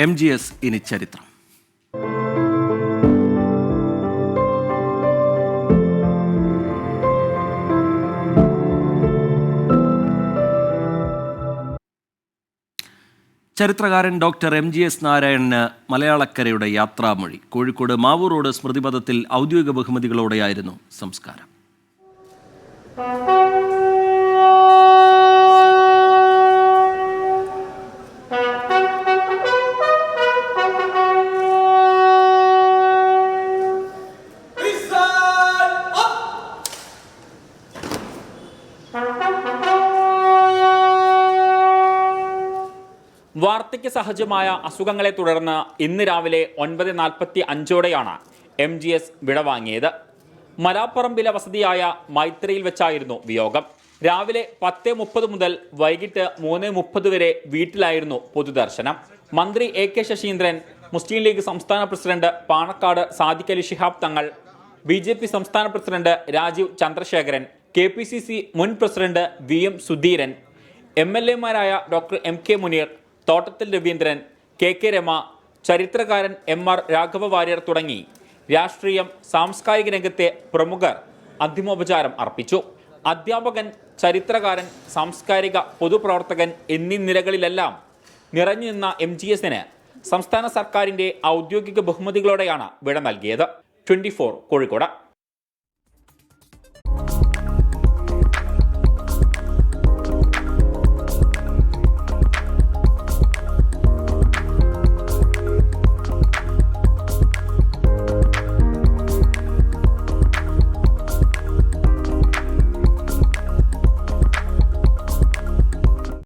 MGS ഇനി ചരിത്രം. ചരിത്രകാരൻ ഡോക്ടർ MGS നാരായണന് മലയാളക്കരയുടെ യാത്രാമൊഴി. കോഴിക്കോട് മാവൂർ റോഡ് സ്മൃതിപഥത്തിൽ ഔദ്യോഗിക ബഹുമതികളോടെയായിരുന്നു സംസ്കാരം. വാർദ്ധക്യ സഹജമായ അസുഖങ്ങളെ തുടർന്ന് ഇന്ന് രാവിലെ 9:45 MGS വിടവാങ്ങിയത്. മലാപ്പറമ്പിലെ വസതിയായ മൈത്രിയിൽ വെച്ചായിരുന്നു വിയോഗം. രാവിലെ 10:30 മുതൽ വൈകിട്ട് 3:30 വരെ വീട്ടിലായിരുന്നു പൊതുദർശനം. മന്ത്രി AK ശശീന്ദ്രൻ, മുസ്ലിം ലീഗ് സംസ്ഥാന പ്രസിഡന്റ് പാണക്കാട് സാദിഖ് അലി ശിഹാബ് തങ്ങൾ, BJP സംസ്ഥാന പ്രസിഡന്റ് രാജീവ് ചന്ദ്രശേഖരൻ, KPCC മുൻ പ്രസിഡന്റ് VM സുധീരൻ, MLA മാരായ doctor MK Muneer, Thottathil Raveendran, KK Rama, ചരിത്രകാരൻ MR രാഘവ വാര്യർ തുടങ്ങി രാഷ്ട്രീയം, സാംസ്കാരിക രംഗത്തെ പ്രമുഖർ അന്തിമോപചാരം അർപ്പിച്ചു. അധ്യാപകൻ, ചരിത്രകാരൻ, സാംസ്കാരിക പൊതുപ്രവർത്തകൻ എന്നീ നിലകളിലെല്ലാം നിറഞ്ഞു നിന്ന MGSന് സംസ്ഥാന സർക്കാരിൻ്റെ ഔദ്യോഗിക ബഹുമതികളോടെയാണ് വിട നൽകിയത്. 24 കോഴിക്കോട്.